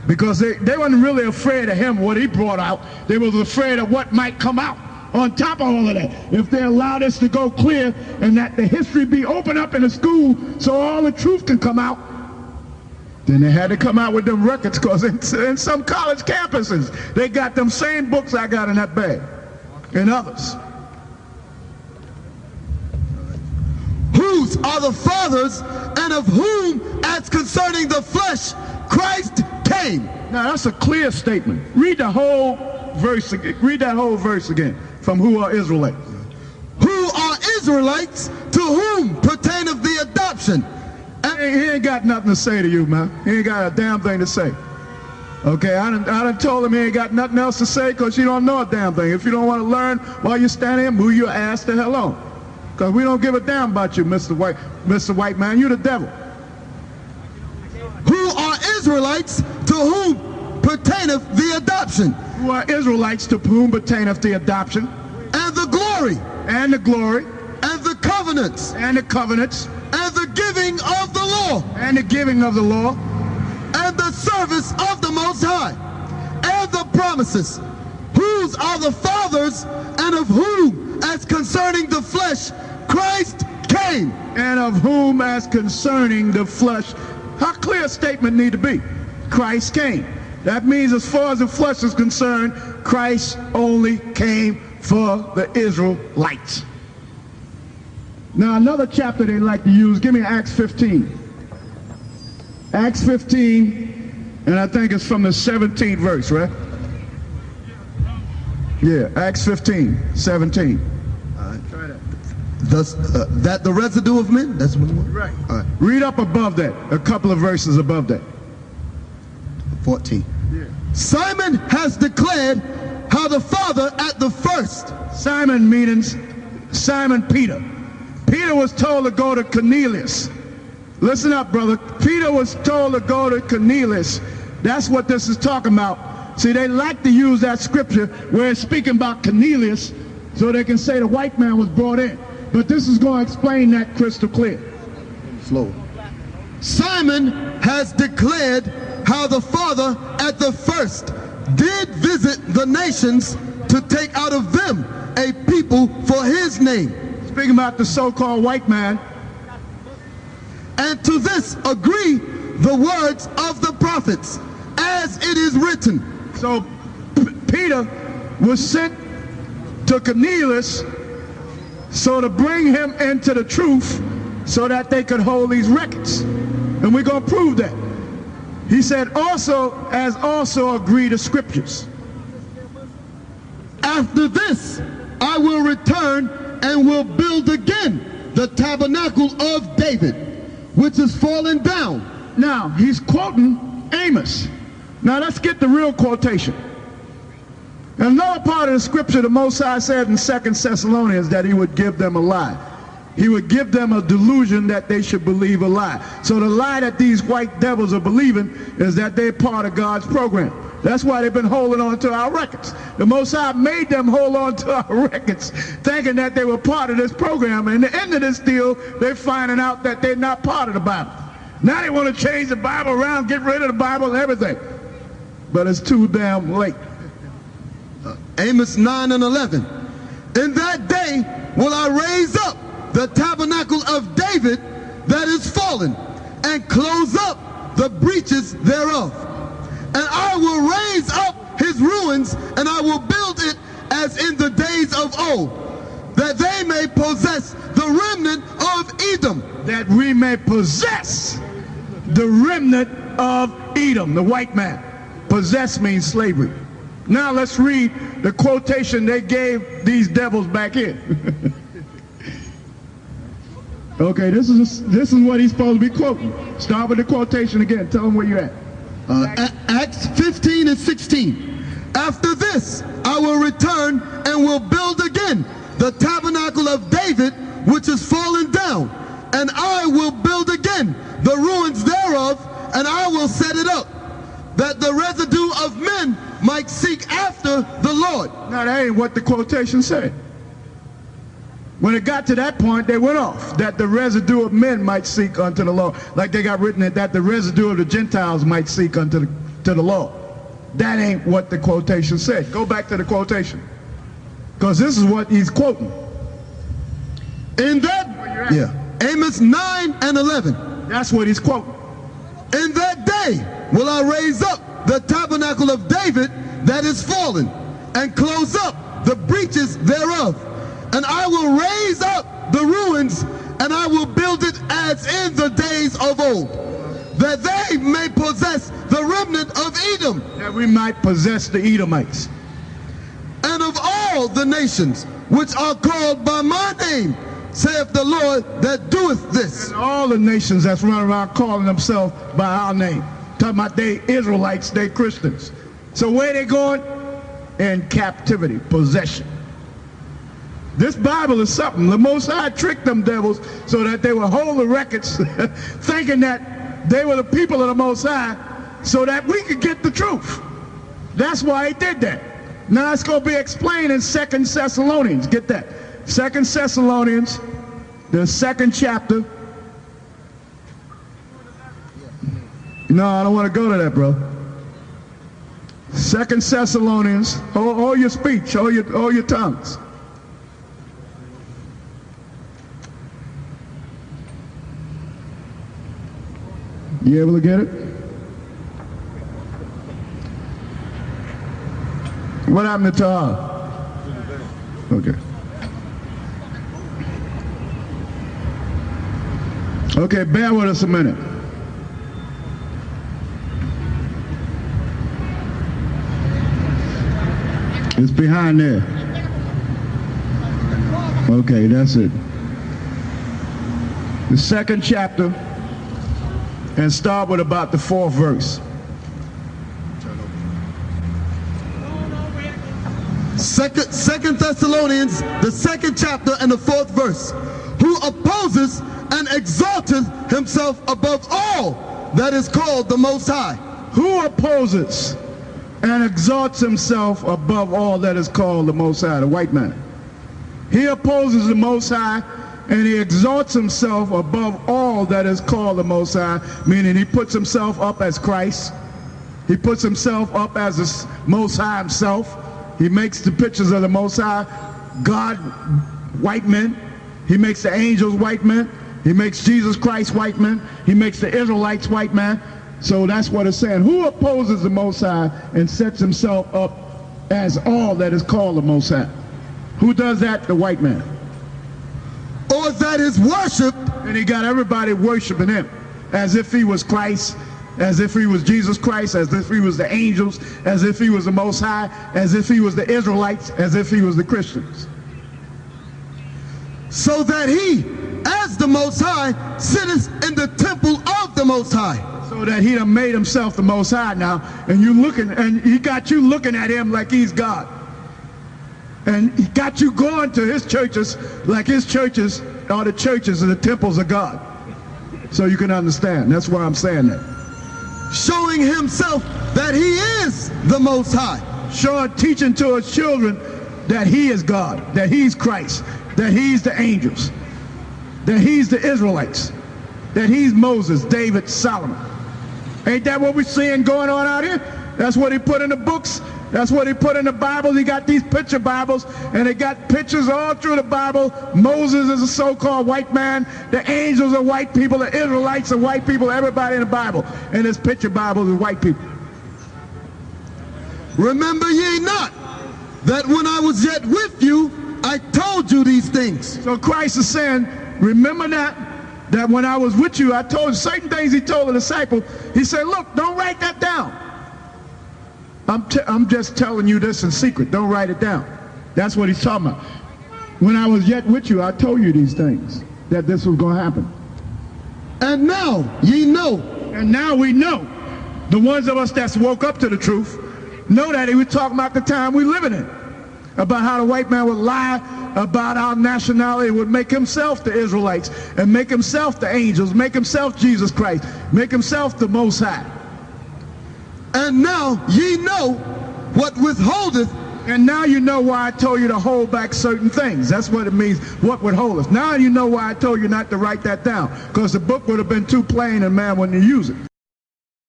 Because they weren't really afraid of him, what he brought out. They was afraid of what might come out on top of all of that. If they allow this to go clear and that the history be opened up in the school so all the truth can come out, then they had to come out with them records, because in some college campuses, they got them same books I got in that bag, and others. Whose are the fathers, and of whom, as concerning the flesh, Christ came. Now that's a clear statement. Read the whole verse again. Read that whole verse again. From who are Israelites? Who are Israelites, to whom pertaineth the adoption. He ain't got nothing to say to you, man. He ain't got a damn thing to say. Okay, I done told him he ain't got nothing else to say, because you don't know a damn thing. If you don't want to learn while you're standing here, move your ass the hell on. Because we don't give a damn about you, Mr. White Man. You the devil. Who are Israelites, to whom pertaineth the adoption. Who are Israelites, to whom pertaineth the adoption. And the glory. And the glory. And the covenants. And the covenants. And the giving of the law. And the giving of the law. And the service of the Most High. And the promises. Whose are the fathers, and of whom, as concerning the flesh, Christ came. And of whom, as concerning the flesh. How clear a statement need to be? Christ came. That means as far as the flesh is concerned, Christ only came for the Israelites. Now another chapter they like to use, give me Acts 15. Acts 15, and I think it's from the 17th verse, right? Yeah, Acts 15, 17. Try that. Thus, that the residue of men? That's what you want? Right. All right. Read up above that, a couple of verses above that. 14. Yeah. Simon has declared how the Father at the first. Simon means Simon Peter. Peter was told to go to Cornelius. Listen up, brother. Peter was told to go to Cornelius. That's what this is talking about. See, they like to use that scripture where it's speaking about Cornelius so they can say the white man was brought in. But this is going to explain that crystal clear. Slow. Simon has declared how the Father at the first did visit the nations to take out of them a people for his name. Speaking about the so-called white man. And to this agree the words of the prophets, as it is written. So Peter was sent to Cornelius so to bring him into the truth so that they could hold these records. And we're going to prove that. He said also, as also agree the scriptures. After this, I will return and will build again the tabernacle of David, which is fallen down. Now, he's quoting Amos. Now, let's get the real quotation. In another part of the scripture, the Most High said in 2 Thessalonians that he would give them a lie. He would give them a delusion that they should believe a lie. So the lie that these white devils are believing is that they're part of God's program. That's why they've been holding on to our records. The Most High made them hold on to our records, thinking that they were part of this program. And at the end of this deal, they're finding out that they're not part of the Bible. Now they want to change the Bible around, get rid of the Bible and everything. But it's too damn late. Amos 9 and 11. In that day will I raise up the tabernacle of David that is fallen, and close up the breaches thereof. And I will raise up his ruins, and I will build it as in the days of old, that they may possess the remnant of Edom. That we may possess the remnant of Edom, the white man. Possess means slavery. Now let's read the quotation they gave these devils back in. Okay, this is what he's supposed to be quoting. Start with the quotation again. Tell them where you're at. Acts 15 and 16. After this, I will return and will build again the tabernacle of David, which is fallen down. And I will build again the ruins thereof, and I will set it up, that the residue of men might seek after the Lord. Now, that ain't what the quotation said. When it got to that point, they went off, that the residue of men might seek unto the Lord. Like they got written that the residue of the Gentiles might seek unto to the law. That ain't what the quotation said. Go back to the quotation, because this is what he's quoting. In that, Amos 9 and 11. That's what he's quoting. In that day will I raise up the tabernacle of David that is fallen, and close up the breaches thereof. And I will raise up the ruins, and I will build it as in the days of old, that they may possess the remnant of Edom. That we might possess the Edomites. And of all the nations which are called by my name, saith the Lord that doeth this. And all the nations that's running around calling themselves by our name. Talking about they Israelites, they Christians. So where they going? In captivity, possession. This Bible is something. The Most High tricked them devils so that they would hold the records thinking that they were the people of the Most High so that we could get the truth. That's why he did that. Now it's going to be explained in 2 Thessalonians. Get that. 2 Thessalonians, the 2nd chapter. No, I don't want to go to that, bro. 2 Thessalonians, hold your speech, hold your tongues. You able to get it? What happened to Tahar? Okay. Okay, bear with us a minute. It's behind there. Okay, that's it. The 2nd chapter, and start with about the 4th verse. Second Thessalonians, the 2nd chapter and the 4th verse. Who opposes and exalteth himself above all that is called the Most High. Who opposes and exalts himself above all that is called the Most High? The white man. He opposes the Most High, and he exalts himself above all that is called the Most High, meaning he puts himself up as Christ. He puts himself up as the Most High himself. He makes the pictures of the Most High God white men. He makes the angels white men. He makes Jesus Christ white men. He makes the Israelites white men. So that's what it's saying. Who opposes the Most High and sets himself up as all that is called the Most High? Who does that? The white man. Or that is worshipped. And he got everybody worshiping him as if he was Christ, as if he was Jesus Christ, as if he was the angels, as if he was the Most High, as if he was the Israelites, as if he was the Christians. So that he, as the Most High, sitteth in the temple of the Most High. So that he done made himself the Most High now, and you looking, and he got you looking at him like he's God. And he got you going to his churches like his churches are the churches and the temples of God. So you can understand. That's why I'm saying that. Showing himself that he is the Most High. Showing, teaching to his children that he is God, that he's Christ, that he's the angels, that he's the Israelites, that he's Moses, David, Solomon. Ain't that what we're seeing going on out here? That's what he put in the books. That's what he put in the Bible. He got these picture Bibles, and they got pictures all through the Bible. Moses is a so-called white man. The angels are white people. The Israelites are white people. Everybody in the Bible. And this picture Bible is white people. Remember ye not that when I was yet with you, I told you these things. So Christ is saying, remember that when I was with you, I told you certain things. He told the disciples. He said, look, don't write that down. I'm just telling you this in secret. Don't write it down. That's what he's talking about. When I was yet with you, I told you these things, that this was going to happen. And now ye know. And now we know. The ones of us that's woke up to the truth know that he was talking about the time we living in. About how the white man would lie about our nationality, would make himself the Israelites, and make himself the angels, make himself Jesus Christ, make himself the Most High. And now ye know what withholdeth. And now you know why I told you to hold back certain things. That's what it means, what withholdeth. Now you know why I told you not to write that down, because the book would have been too plain and man wouldn't use it.